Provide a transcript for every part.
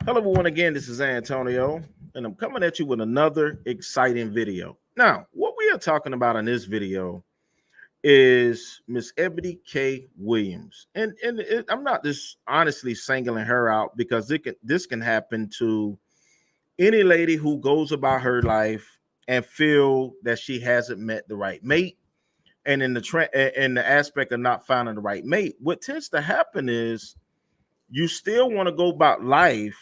Hello, everyone. Again, this is Antonio, and I'm coming at you with another exciting video. Now, what we are talking about in this video is Miss Ebony K. Williams, and I'm not just honestly singling her out because this can happen to any lady who goes about her life and feel that she hasn't met the right mate, and in the aspect of not finding the right mate, what tends to happen is you still want to go about life.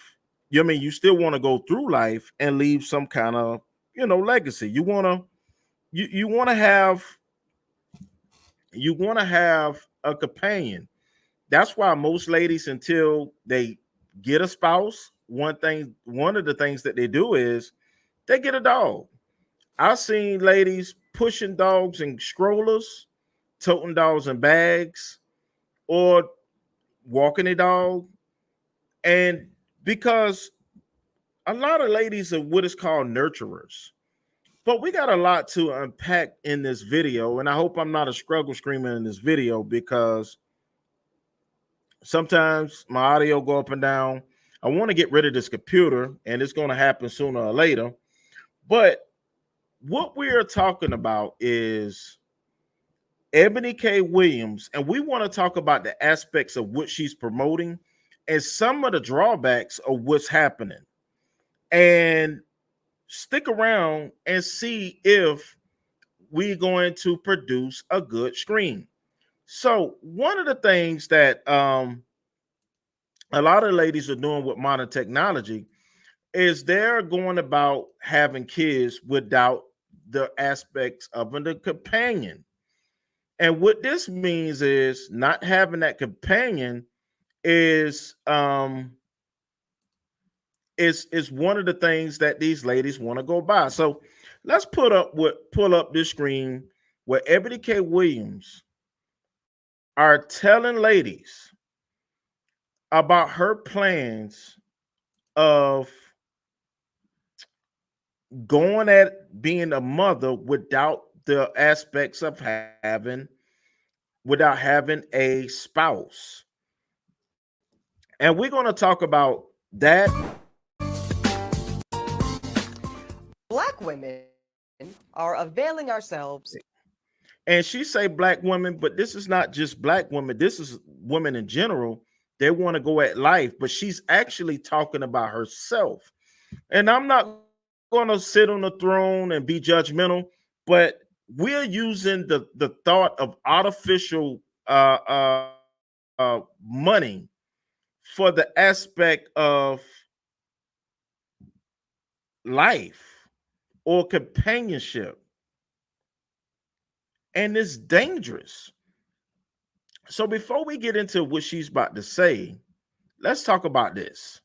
You still want to go through life and leave some kind of, legacy. You want to have a companion. That's why most ladies, until they get a spouse, one of the things that they do is they get a dog. I've seen ladies pushing dogs in strollers, toting dogs in bags, or walking a dog. And because a lot of ladies are what is called nurturers. But we got a lot to unpack in this video, and I hope I'm not a struggle screamer in this video because sometimes my audio go up and down. I want to get rid of this computer, and it's going to happen sooner or later. But what we are talking about is Ebony K. Williams, and we want to talk about the aspects of what she's promoting and some of the drawbacks of what's happening. And stick around and see if we're going to produce a good screen. So one of the things that a lot of ladies are doing with modern technology is they're going about having kids without the aspects of a companion. And what this means is not having that companion is is one of the things that these ladies want to go by. So let's pull up this screen where Ebony K. Williams are telling ladies about her plans of going at being a mother without the aspects of having a spouse. And we're going to talk about that. Black women are availing ourselves. And she say black women, but this is not just black women. This is women in general. They want to go at life, but she's actually talking about herself. And I'm not going to sit on the throne and be judgmental, but we're using the thought of artificial money for the aspect of life or companionship. And it's dangerous. So before we get into what she's about to say, let's talk about this.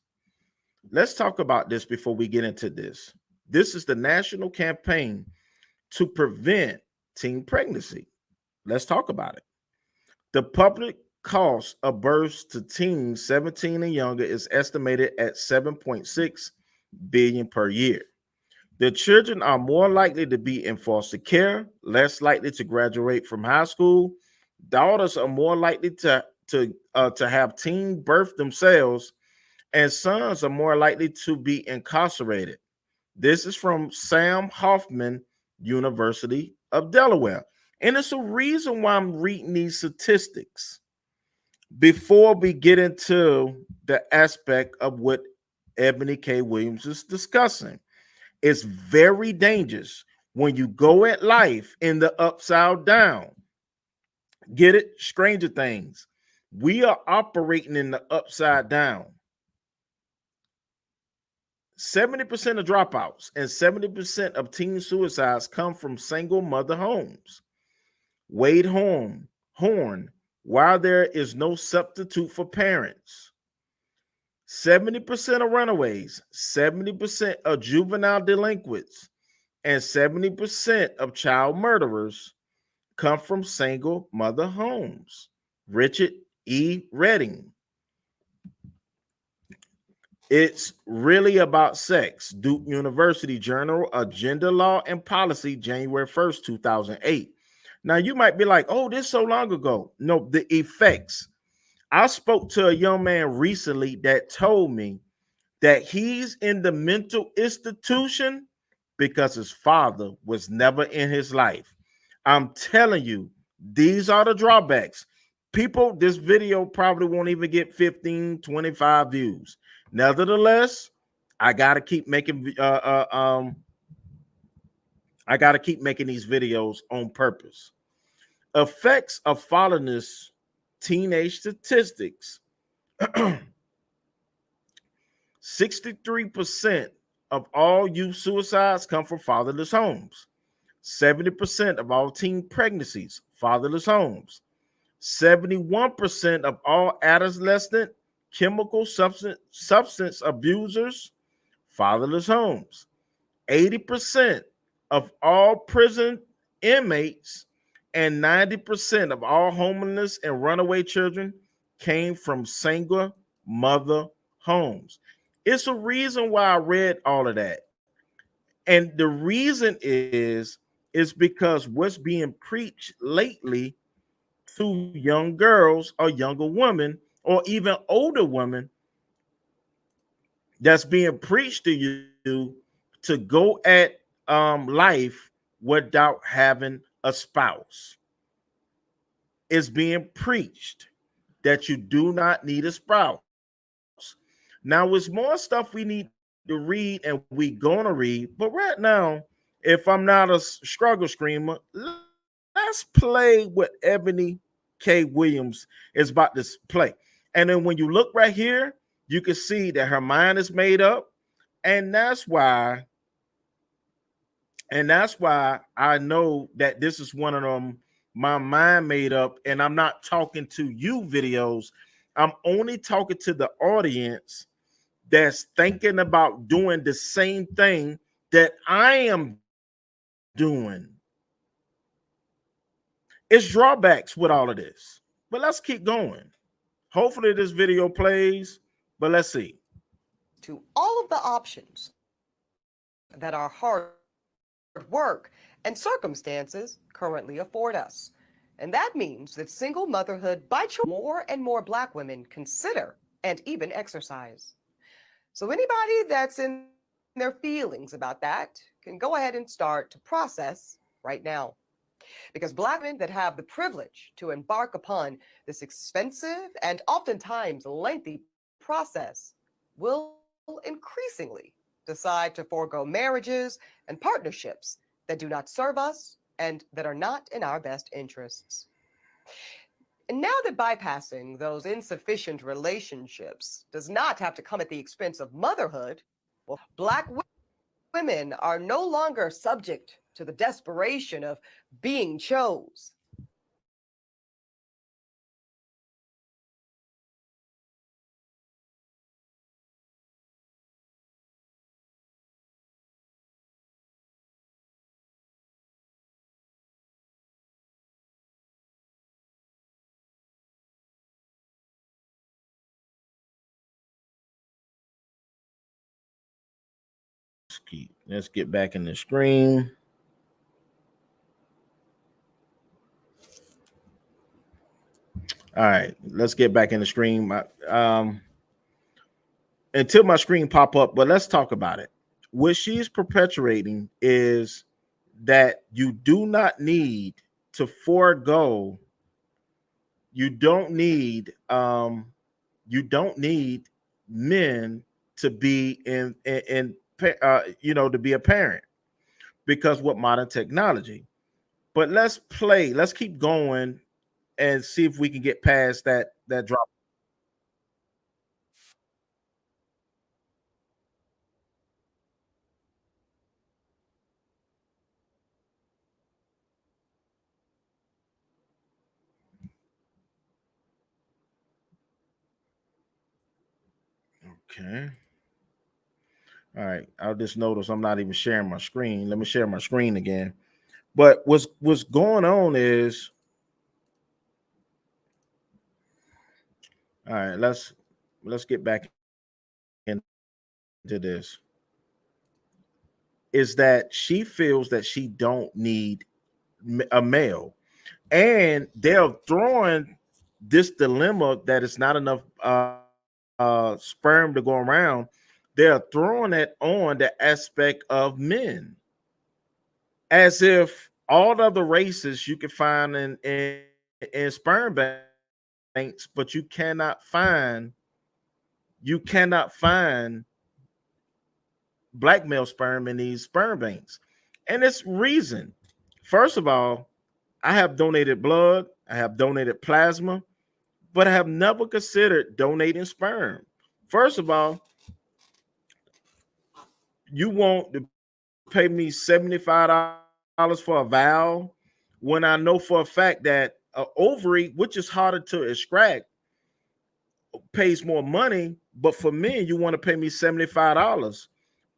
Let's talk about this before we get into this. This is the national campaign to prevent teen pregnancy. Let's talk about it. The public cost of births to teens 17 and younger is estimated at 7.6 billion per year. The children are more likely to be in foster care, less likely to graduate from high school. Daughters are more likely to have teen birth themselves, and sons are more likely to be incarcerated. This is from Sam Hoffman, University of Delaware. And it's a reason why I'm reading these statistics before we get into the aspect of what Ebony K. Williams is discussing. It's very dangerous when you go at life in the upside down. Get it? Stranger Things. We are operating in the upside down. 70% of dropouts and 70% of teen suicides come from single mother homes. Wade Horn, while there is no substitute for parents. 70% of runaways, 70% of juvenile delinquents, and 70% of child murderers come from single mother homes. Richard E. Redding. It's really about sex. Duke University Journal of Gender Law and Policy, January 1st, 2008. Now, you might be like, oh, this is so long ago. No, the effects. I spoke to a young man recently that told me that he's in the mental institution because his father was never in his life. I'm telling you, these are the drawbacks. People, this video probably won't even get 15, 25 views. Nevertheless, I gotta keep making I gotta keep making these videos on purpose. Effects of fatherless teenage statistics. 63% of all youth suicides come from fatherless homes. 70% of all teen pregnancies, fatherless homes. 71% of all adolescent chemical substance abusers, fatherless homes. 80% of all prison inmates and 90% of all homeless and runaway children came from single mother homes. It's a reason why I read all of that. And the reason is because what's being preached lately to young girls or younger women or even older women, that's being preached to you to go at life without having a spouse. It's being preached that you do not need a spouse. Now, it's more stuff we need to read and we gonna read, but right now, if I'm not a struggle screamer, let's play what Ebony K. Williams is about to play. And then when you look right here, you can see that her mind is made up, and that's why I know that this is one of them my mind made up, and I'm not talking to you videos. I'm only talking to the audience that's thinking about doing the same thing that I am doing. It's drawbacks with all of this, but let's keep going. Hopefully this video plays, but let's see. To all of the options that our hard work and circumstances currently afford us. And that means that single motherhood by choice more and more Black women consider and even exercise. So anybody that's in their feelings about that can go ahead and start to process right now. Because Black women that have the privilege to embark upon this expensive and oftentimes lengthy process will increasingly decide to forego marriages and partnerships that do not serve us and that are not in our best interests. And now that bypassing those insufficient relationships does not have to come at the expense of motherhood, well, Black women are no longer subject to the desperation of being chose. Let's get back in the screen. All right, let's get back in the screen. Until my screen pop up, but let's talk about it. What she's perpetuating is that you do not need to forego. You don't need you don't need men to be to be a parent because with modern technology. But let's keep going and see if we can get past that drop. Okay. All right. I'll just notice I'm not even sharing my screen. Let me share my screen again. But what's going on is, all right, let's get back into this. Is that she feels that she don't need a male, and they're throwing this dilemma that it's not enough sperm to go around. they're throwing it on the aspect of men, as if all other races you can find in sperm banks, but you cannot find black male sperm in these sperm banks. And it's reason. First of all, I have donated blood, I have donated plasma, but I have never considered donating sperm. First of all, you want to pay me $75 for a valve when I know for a fact that an ovary, which is harder to extract, pays more money. But for men, you want to pay me $75.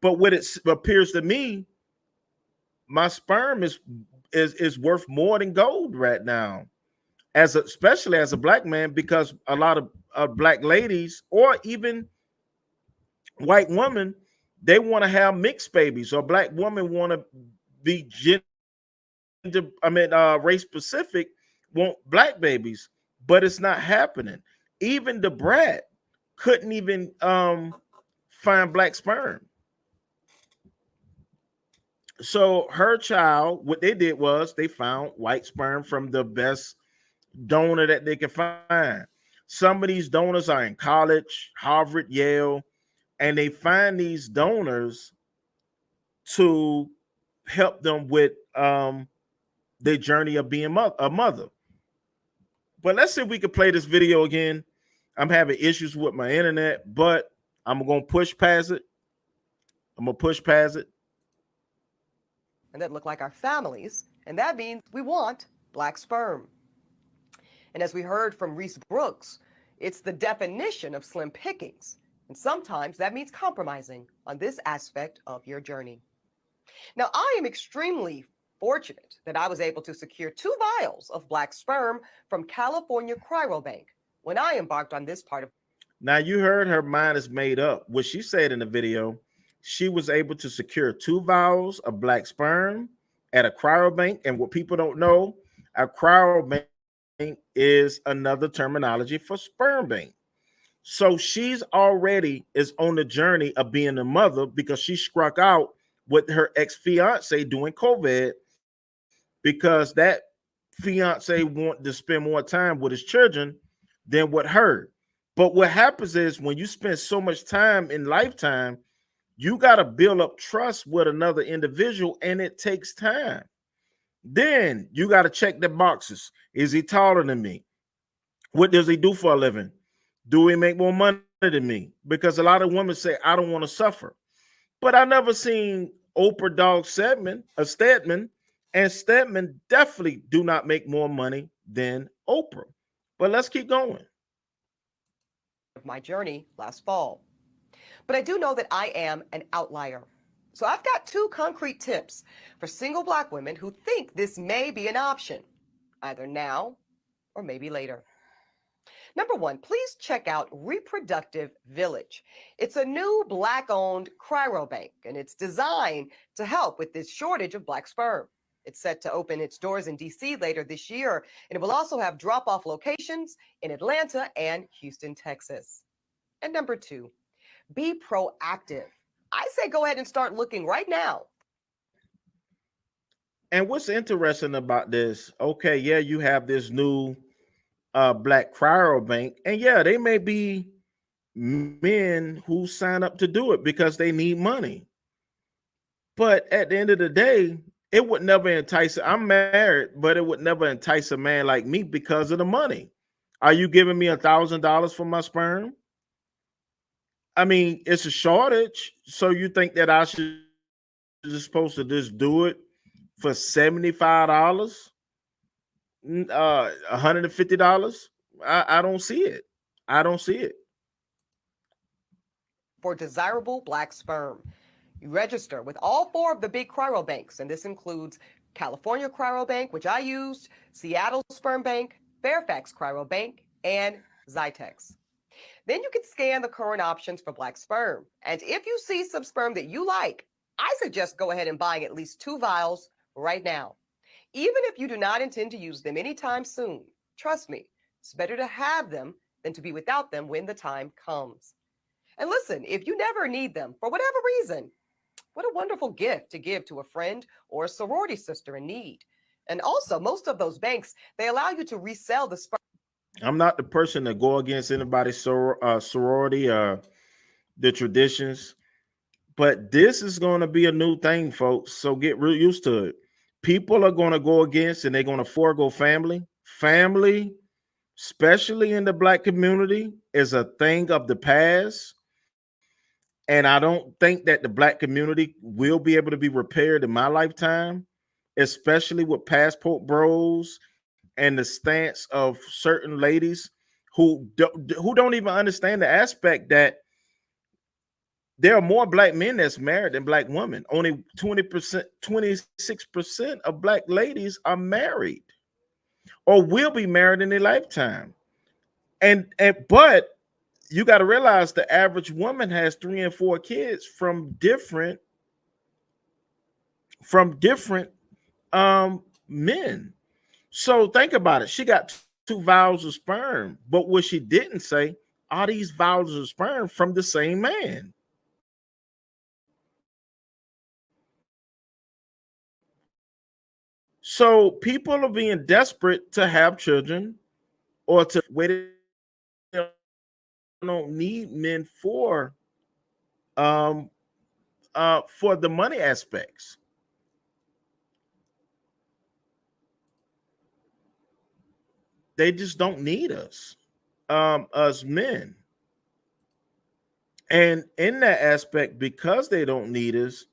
But what it appears to me, my sperm is worth more than gold right now, especially as a black man, because a lot of black ladies or even white women, they want to have mixed babies, or black women want to be race specific, want black babies, but it's not happening. Even the brat couldn't even find black sperm. So her child, what they did was they found white sperm from the best donor that they could find. Some of these donors are in college, Harvard, Yale, and they find these donors to help them with their journey of being a mother. But let's see if we can play this video again. I'm having issues with my internet, but I'm gonna push past it. I'm gonna push past it. And that look like our families, and that means we want black sperm. And as we heard from Reese Brooks, it's the definition of slim pickings. And sometimes that means compromising on this aspect of your journey. Now, I am extremely fortunate that I was able to secure 2 vials of black sperm from California Cryobank when I embarked on this part of. Now, you heard her mind is made up. What she said in the video, she was able to secure 2 vials of black sperm at a cryobank. And what people don't know, a cryobank is another terminology for sperm bank. So she's already is on the journey of being a mother, because she struck out with her ex-fiance during COVID, because that fiance wanted to spend more time with his children than with her. But what happens is, when you spend so much time in lifetime, you got to build up trust with another individual, and it takes time. Then you got to check the boxes. Is he taller than me? What does he do for a living? Do he make more money than me? Because a lot of women say, I don't want to suffer. But I never seen Oprah Dog Stedman, and Stedman definitely do not make more money than Oprah. But let's keep going. My journey last fall. But I do know that I am an outlier. So I've got 2 concrete tips for single black women who think this may be an option, either now or maybe later. Number 1, please check out Reproductive Village. It's a new black-owned cryobank, and it's designed to help with this shortage of black sperm. It's set to open its doors in DC later this year, and it will also have drop-off locations in Atlanta and Houston, Texas. And number 2, be proactive. I say go ahead and start looking right now. And what's interesting about this, okay, yeah, you have this new black cryobank, and yeah, they may be men who sign up to do it because they need money. But at the end of the day, it would never entice. I'm married, but it would never entice a man like me because of the money. Are you giving me $1,000 for my sperm? I mean, it's a shortage. So you think that I should just supposed to just do it for $75? $150? I don't see it. I don't see it. For desirable black sperm, you register with all 4 of the big cryobanks, and this includes California Cryobank, which I used, Seattle Sperm Bank, Fairfax Cryobank, and Zytex. Then you can scan the current options for black sperm. And if you see some sperm that you like, I suggest go ahead and buying at least 2 vials right now. Even if you do not intend to use them anytime soon, trust me, it's better to have them than to be without them when the time comes. And listen, if you never need them for whatever reason, what a wonderful gift to give to a friend or a sorority sister in need. And also, most of those banks, they allow you to resell the sperm. I'm not the person to go against anybody's sorority, the traditions, but this is going to be a new thing, folks. So get real used to it. People are going to go against and they're going to forego family. Family, especially in the Black community, is a thing of the past. And I don't think that the Black community will be able to be repaired in my lifetime, especially with passport bros and the stance of certain ladies who don't even understand the aspect that there are more Black men that's married than Black women. Only 20%, 26% of Black ladies are married or will be married in their lifetime. But you got to realize the average woman has 3 and 4 kids from different men. So think about it. She got 2 vials of sperm, but what she didn't say are these vials of sperm from the same man. So people are being desperate to have children or to where they don't need men um for the money aspects. They just don't need us men. And in that aspect, because they don't need us,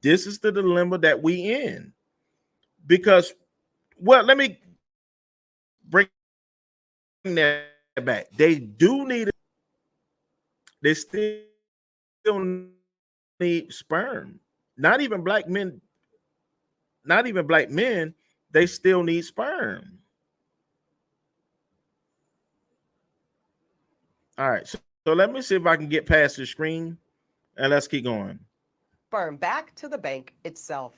this is the dilemma that we in. Because, well, let me bring that back. They do need it. They still need sperm. Not even black men, not even black men, they still need sperm. All right. So let me see if I can get past the screen and let's keep going. Sperm back to the bank itself.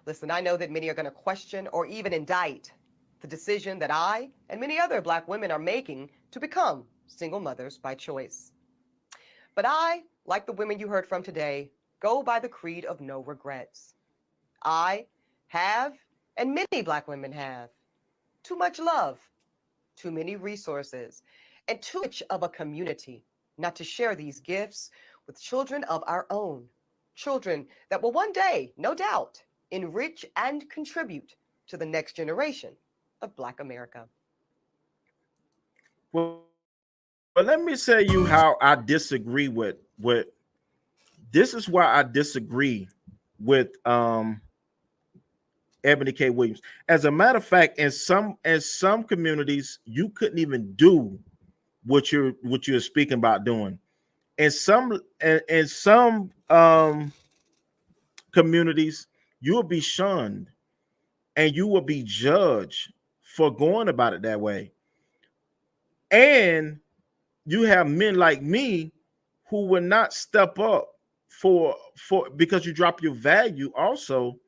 Listen, I know that many are going to question or even indict the decision that I and many other Black women are making to become single mothers by choice. But I, like the women you heard from today, go by the creed of no regrets. I have, and many Black women have, too much love, too many resources, and too much of a community not to share these gifts with children of our own. Children that will one day, no doubt, enrich and contribute to the next generation of Black America. Well, let me tell you how I disagree with this is why I disagree with Ebony K. Williams. As a matter of fact, in some communities, you couldn't even do what you're speaking about doing. In some communities, you will be shunned and you will be judged for going about it that way. And you have men like me who will not step up for because you drop your value also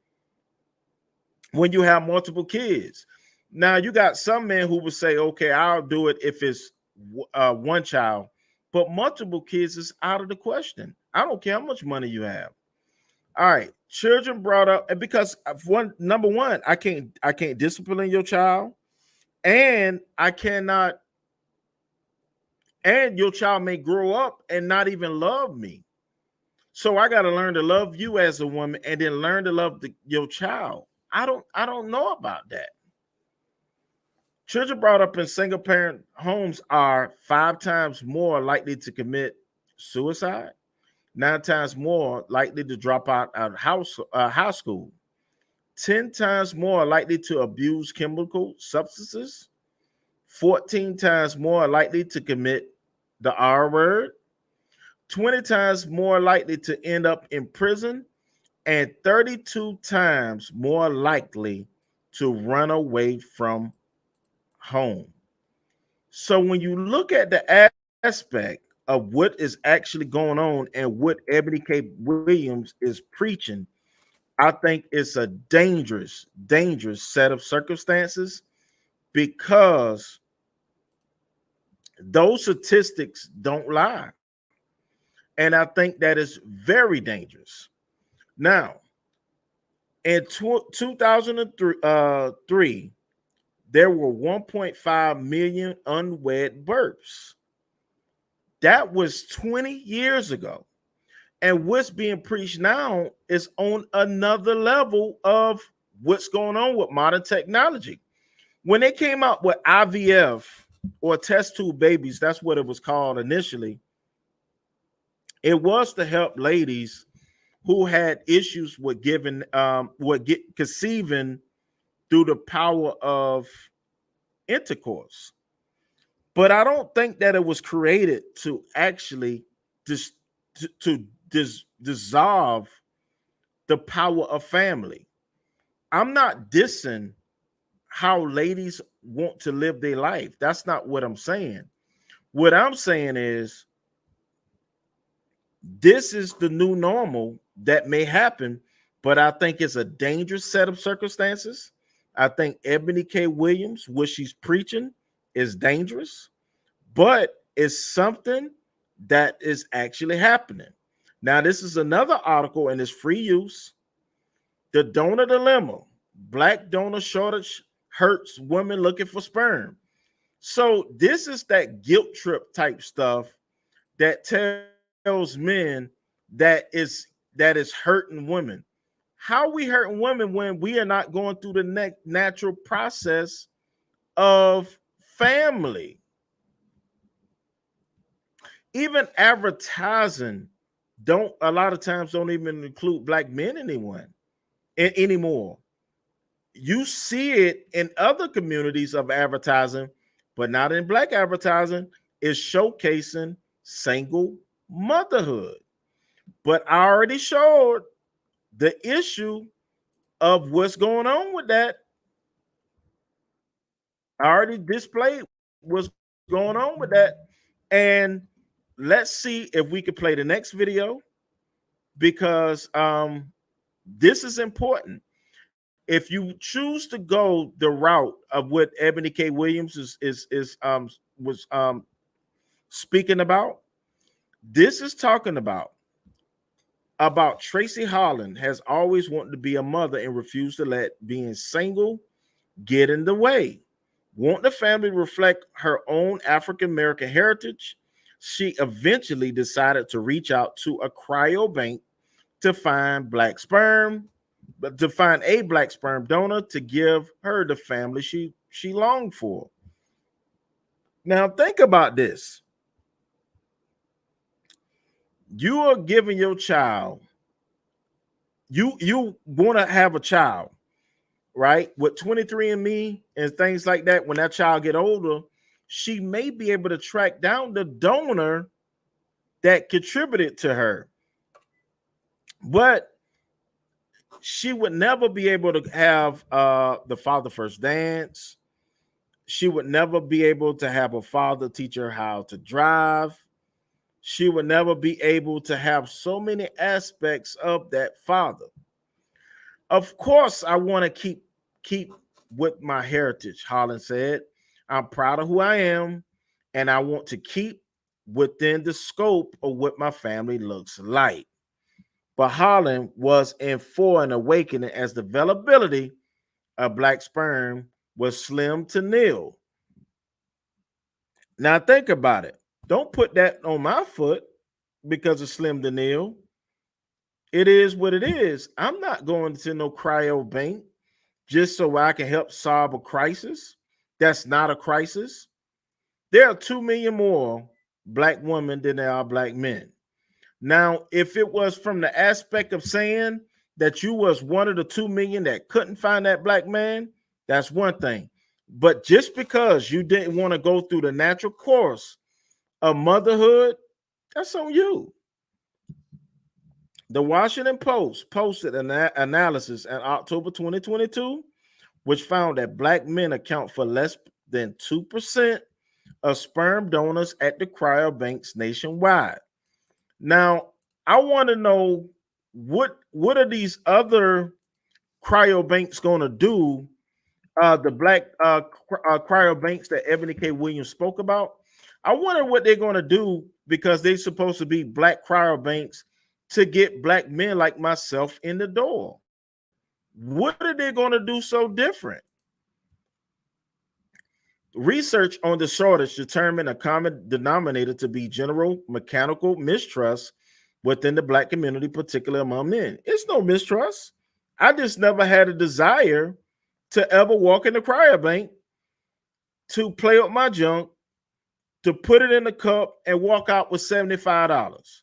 when you have multiple kids. Now you got some men who would say, okay, I'll do it if it's one child, but multiple kids is out of the question. I don't care how much money you have. All right, children brought up, and because of number one, I can't discipline your child, and I cannot, and your child may grow up and not even love me. So I got to learn to love you as a woman, and then learn to love your child. I don't know about that. Children brought up in single parent homes are 5 times more likely to commit suicide, 9 times more likely to drop out of high school, 10 times more likely to abuse chemical substances, 14 times more likely to commit the R word, 20 times more likely to end up in prison, and 32 times more likely to run away from home. So when you look at the aspect of what is actually going on and what Ebony K. Williams is preaching, I think it's a dangerous set of circumstances because those statistics don't lie. And I think that is very dangerous. Now, in 2003, there were 1.5 million unwed births. That was 20 years ago. And what's being preached now is on another level of what's going on with modern technology. When they came out with IVF or test tube babies, that's what it was called initially. It was to help ladies who had issues with conceiving through the power of intercourse. But I don't think that it was created to actually dissolve the power of family. I'm not dissing how ladies want to live their life. That's not what I'm saying. What I'm saying is this is the new normal that may happen, but I think it's a dangerous set of circumstances. I think Ebony K. Williams, what she's preaching, is dangerous, but it's something that is actually happening. Now, this is another article and it's free use. The donor dilemma. Black donor shortage hurts women looking for sperm. So this is that guilt trip type stuff that tells men that is hurting women. How are we hurting women when we are not going through the natural process of family? Even advertising don't a lot of times don't even include black men anymore. You see it in other communities of advertising, but not in black advertising. Is showcasing single motherhood. But I already showed the issue of what's going on with that. I already displayed what's going on with that. And let's see if we can play the next video because this is important. If you choose to go the route of what Ebony K. Williams was speaking about, this is talking about Tracy Holland has always wanted to be a mother and refused to let being single get in the way. Want the family to reflect her own African American heritage, she eventually decided to reach out to a cryobank to find black sperm, but to find a black sperm donor to give her the family she longed for. Now think about this. You are giving your child, you want to have a child, right? With 23andMe and things like that, when that child get older, she may be able to track down the donor that contributed to her. But she would never be able to have the father first dance. She would never be able to have a father teach her how to drive. She would never be able to have so many aspects of that father. Of course, I want to keep with my heritage, Holland said. I'm proud of who I am, and I want to keep within the scope of what my family looks like. But Holland was in for an awakening as the availability of black sperm was slim to nil. Now think about it. Don't put that on my foot because it's slim to nil. It is what it is. I'm not going to no cryo bank just so I can help solve a crisis. That's not a crisis. There are 2 million more black women than there are black men. Now, if it was from the aspect of saying that you was one of the 2 million that couldn't find that black man, that's one thing. But just because you didn't want to go through the natural course of motherhood, that's on you. The Washington Post posted an analysis in October 2022, which found that black men account for less than 2% of sperm donors at the cryobanks nationwide. Now, I want to know what are these other cryobanks going to do? The black cryobanks that Ebony K. Williams spoke about. I wonder what they're going to do because they're supposed to be black cryobanks to get black men like myself in the door. What are they going to do so different? Research on the shortage determined a common denominator to be general mechanical mistrust within the black community, particularly among men. It's no mistrust. I just never had a desire to ever walk in the cryobank to play with my junk, to put it in the cup and walk out with $75.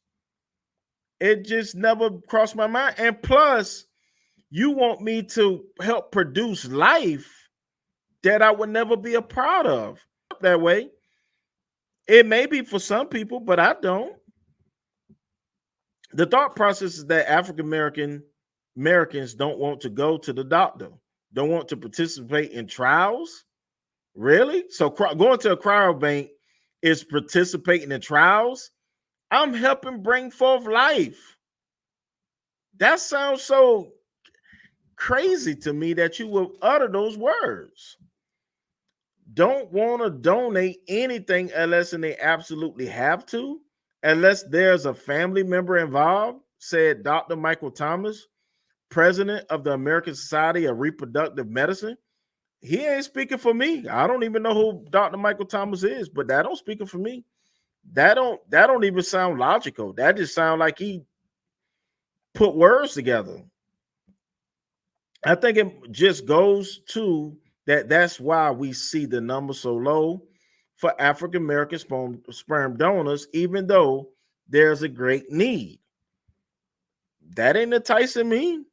It just never crossed my mind. And plus, you want me to help produce life that I would never be a part of. That way, it may be for some people, but I don't. The thought process is that Americans don't want to go to the doctor, don't want to participate in trials. Really? So going to a cryobank is participating in trials? I'm helping bring forth life. That sounds so crazy to me that you will utter those words. Don't want to donate anything unless they absolutely have to, unless there's a family member involved, said Dr. Michael Thomas, president of the American Society of Reproductive Medicine. He ain't speaking for me. I don't even know who Dr. Michael Thomas is, but that don't speak for me. That don't even sound logical. That just sounds like he put words together. I think it just goes to that's why we see the number so low for African American sperm donors, even though there's a great need. That ain't enticing me.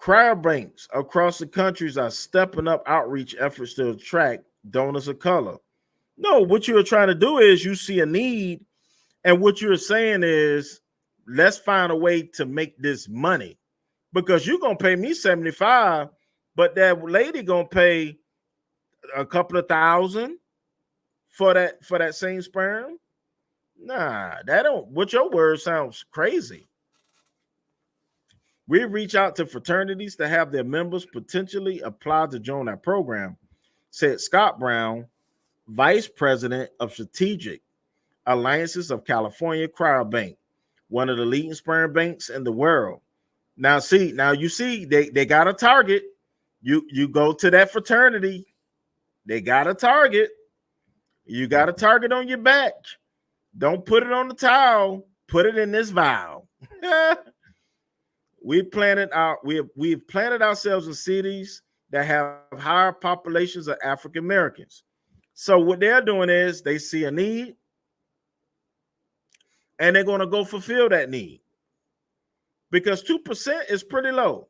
Cryobanks across the countries are stepping up outreach efforts to attract donors of color. No, what you're trying to do is you see a need, and what you're saying is, let's find a way to make this money, because you're gonna pay me 75, but that lady gonna pay a couple of thousand for that same sperm. Nah, that don't. What your word sounds crazy. We reach out to fraternities to have their members potentially apply to join our program, said Scott Brown, Vice President of Strategic Alliances of California Cryobank, one of the leading sperm banks in the world. Now you see, they got a target. You go to that fraternity, they got a target. You got a target on your back. Don't put it on the towel. Put it in this vial. We've planted ourselves in cities that have higher populations of African Americans. So what they're doing is they see a need and they're going to go fulfill that need, because 2% is pretty low.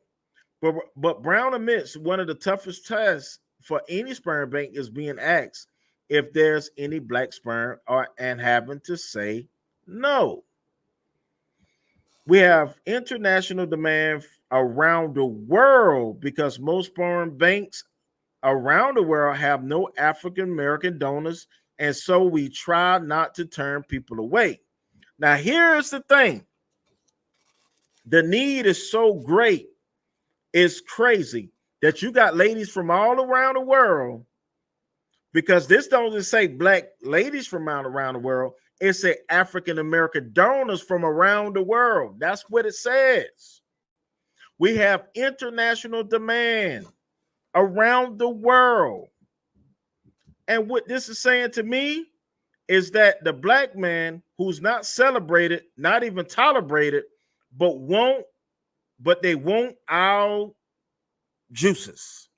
But Brown admits one of the toughest tests for any sperm bank is being asked if there's any black sperm and having to say no. We have international demand around the world because most sperm banks around the world have no African American donors, and so we try not to turn people away. Now, here's the thing. The need is so great, it's crazy that you got ladies from all around the world, because this don't just say black ladies from all around the world. It says African American donors from around the world. That's what it says. We have international demand around the world. And what this is saying to me is that the black man who's not celebrated, not even tolerated, but they want our juices.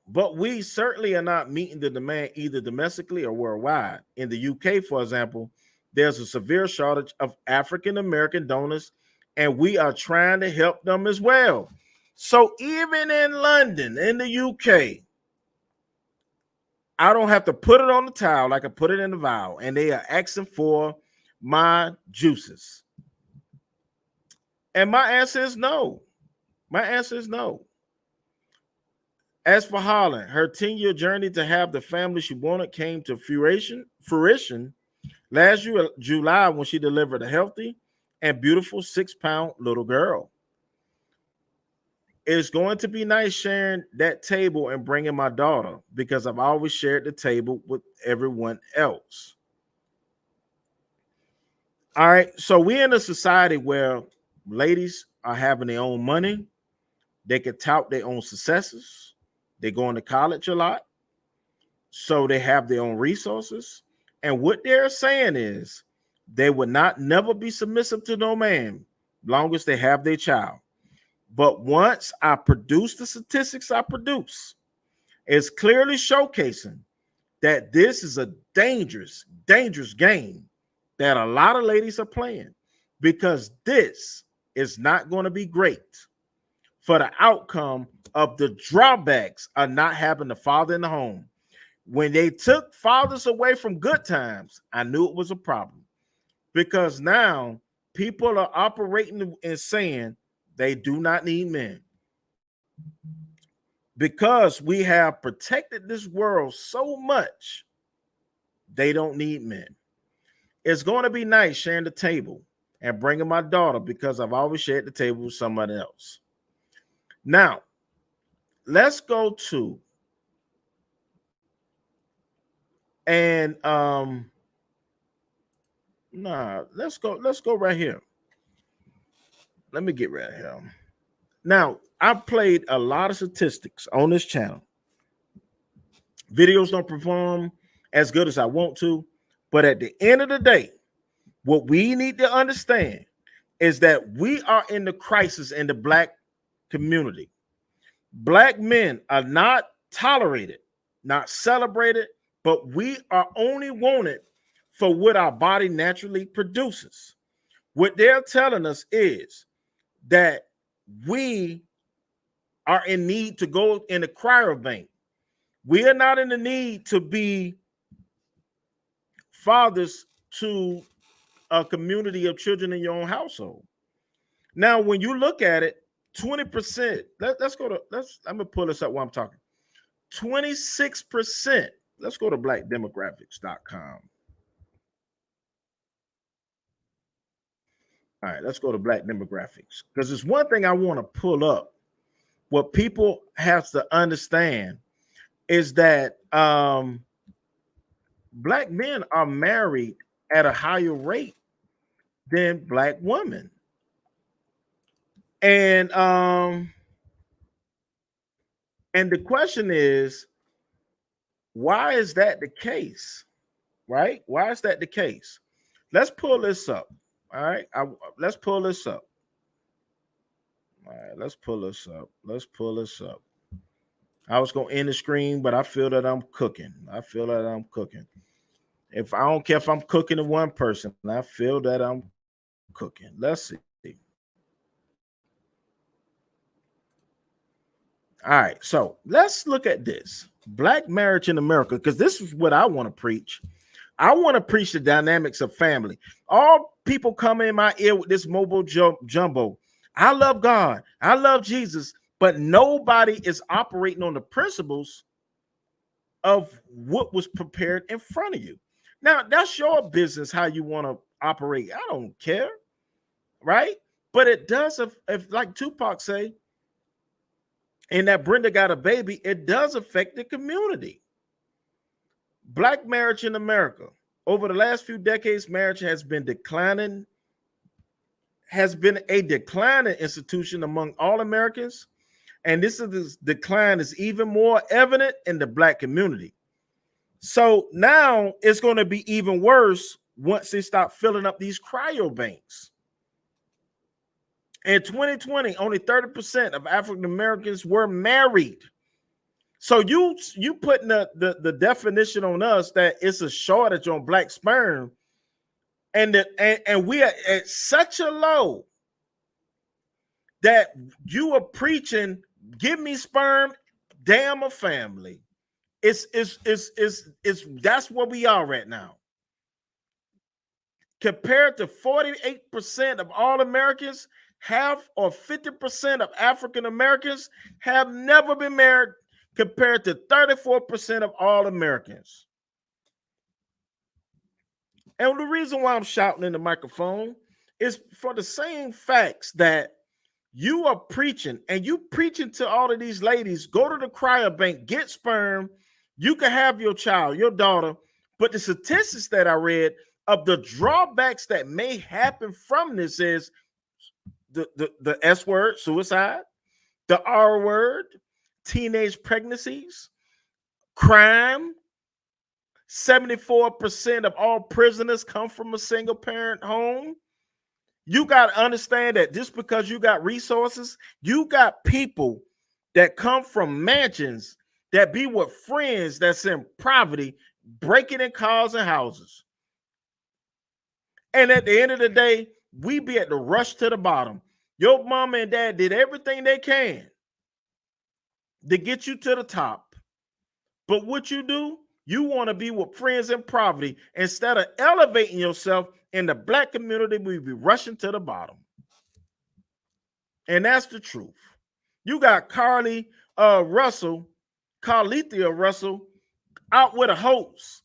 But we certainly are not meeting the demand either domestically or worldwide. In the UK, for example, there's a severe shortage of African American donors, and we are trying to help them as well. So even in London, in the UK, I don't have to put it on the towel. I can put it in the vial, and they are asking for my juices. And my answer is no. My answer is no. As for Holland, her 10-year journey to have the family she wanted came to fruition last July when she delivered a healthy and beautiful 6-pound little girl. it's going to be nice sharing that table and bringing my daughter, because I've always shared the table with everyone else. All right. So we're in a society where ladies are having their own money. They can tout their own successes. They're going to college a lot. So they have their own resources. And what they're saying is they would not never be submissive to no man long as they have their child. But once I produce the statistics I produce, it's clearly showcasing that this is a dangerous, dangerous game that a lot of ladies are playing, because this is not going to be great for the outcome of the drawbacks of not having the father in the home. When they took fathers away from good times, I knew it was a problem, because now people are operating and saying they do not need men, because we have protected this world so much. They don't need men. It's going to be nice sharing the table and bringing my daughter, because I've always shared the table with somebody else. Now, let's go to and let's go right here. Let me get right here. Now, I've played a lot of statistics on this channel. Videos don't perform as good as I want to, but at the end of the day, what we need to understand is that we are in the crisis in the Black community. Black men are not tolerated, not celebrated, but we are only wanted for what our body naturally produces. What they're telling us is that we are in need to go in a cryobank. We are not in the need to be fathers to a community of children in your own household. Now, when you look at it, 20%, let's go to, I'm gonna pull this up while I'm talking. 26%. Let's go to blackdemographics.com. All right, let's go to Black Demographics, because it's one thing I want to pull up. What people have to understand is that Black men are married at a higher rate than Black women. And the question is, why is that the case? Right? Why is that the case? Let's pull this up. All right, let's pull this up. All right, let's pull this up. Let's pull this up. I was gonna end the screen, but I feel that I'm cooking. I feel that I'm cooking. If I don't care if I'm cooking to one person, I feel that I'm cooking. Let's see. All right, so let's look at this Black marriage in America, because this is what I want to preach. I want to preach the dynamics of family. All people come in my ear with this mobile jumbo. I love God. I love Jesus, but nobody is operating on the principles of what was prepared in front of you. Now, that's your business how you want to operate. I don't care, right? But it does, if like Tupac say, and that Brenda got a baby, it does affect the community. Black marriage in America. Over the last few decades, marriage has been declining, has been a declining institution among all Americans. And this decline is even more evident in the Black community. So now it's going to be even worse once they stop filling up these cryobanks. In 2020, only 30% of African Americans were married. So you putting the definition on us that it's a shortage on Black sperm, and we are at such a low that you are preaching, give me sperm, damn a family. It's that's where we are right now. Compared to 48% of all Americans, half or 50% of African Americans have never been married, compared to 34% of all Americans. And the reason why I'm shouting in the microphone is for the same facts that You are preaching, and you preaching to all of these ladies, go to the cryobank, get sperm. You can have your child, your daughter. But the statistics that I read of the drawbacks that may happen from this is the S word, suicide, the R word, teenage pregnancies, crime. 74% of all prisoners come from a single parent home. You got to understand that just because you got resources, you got people that come from mansions that be with friends that's in poverty, breaking in cars and houses. And at the end of the day, we be at the rush to the bottom. Your mom and dad did everything they can to get you to the top. But what you do, you want to be with friends in poverty instead of elevating yourself in the black community. We be rushing to the bottom. And that's the truth. You got Carlethia Russell out with a host,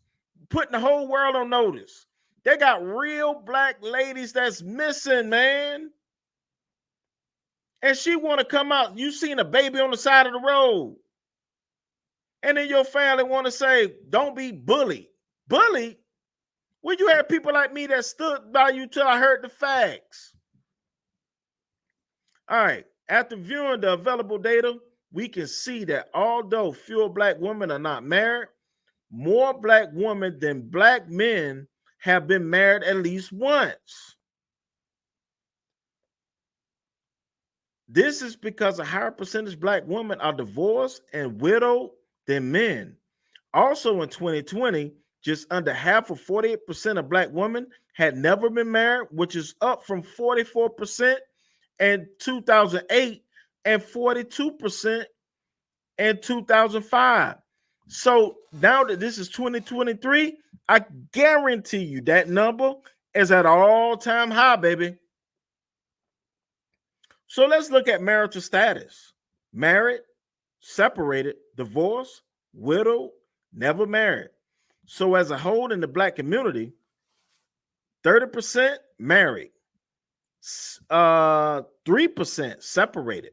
putting the whole world on notice. They got real black ladies that's missing, man. And she want to come out. You seen a baby on the side of the road. And then your family want to say, don't be bullied. Bullied? Well, you had people like me that stood by you till I heard the facts. All right. After viewing the available data, we can see that although fewer black women are not married, more black women than black men have been married at least once. This is because a higher percentage of black women are divorced and widowed than men. Also in 2020, just under half of 48% of black women had never been married, which is up from 44% in 2008 and 42% in 2005. So now that this is 2023, I guarantee you that number is at an all-time high, baby. So let's look at marital status. Married, separated, divorced, widowed, never married. So as a whole in the black community, 30% married, 3% separated,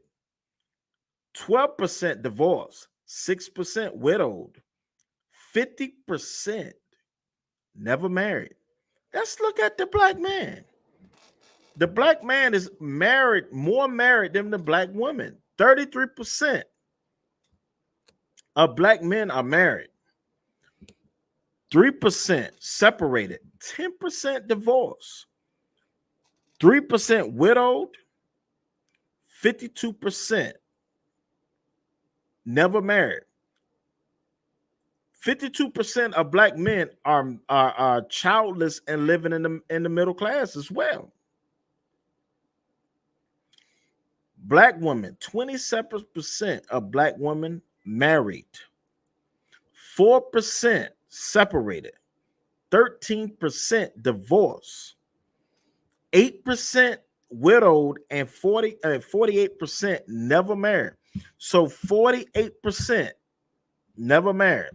12% divorced, 6% widowed, 50% never married. Let's look at the black man. The black man is married, more married than the black woman. 33% of black men are married. 3% separated, 10% divorced, 3% widowed, 52% never married. 52% of black men are childless and living in the middle class as well. Black women, 27% of black women married, 4% separated, 13% divorced, 8% widowed, and 48% never married. So 48% never married.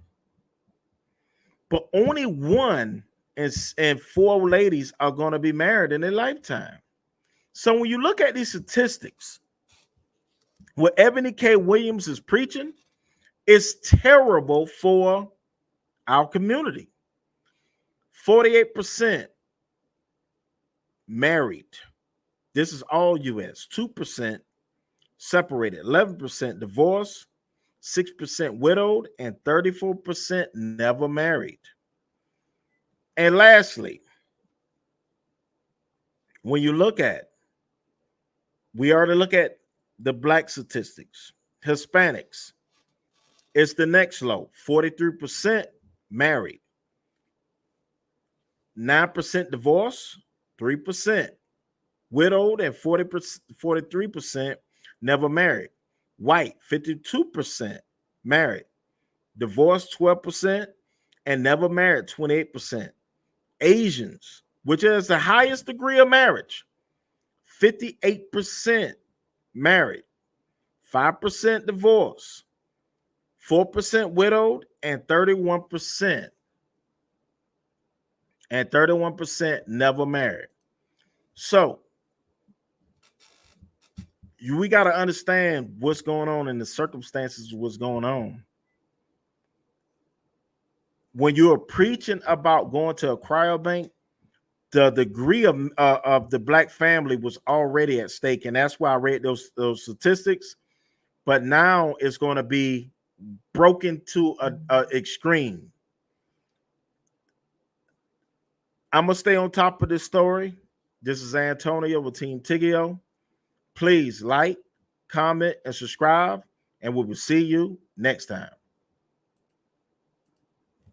But only 1 in 4 ladies are going to be married in their lifetime. So when you look at these statistics, what Eboni K. Williams is preaching is terrible for our community. 48% married. This is all U.S. 2% separated, 11% divorced, 6% widowed, and 34% never married. And lastly, when you look at, we already look at the black statistics. Hispanics, it's the next low, 43% married, 9% divorced, 3% widowed, and 43% never married. White, 52% married, divorced 12%, and never married 28%. Asians, which is the highest degree of marriage, 58% married, 5% divorced, 4% widowed, and 31% never married. So we got to understand what's going on in the circumstances, what's going on. When you're preaching about going to a cryobank, the degree of the black family was already at stake, and that's why I read those statistics. But now it's going to be broken to a extreme. I'm gonna stay on top of this story. This is Antonio with Team Tiggio. Please like, comment, and subscribe, and we will see you next time.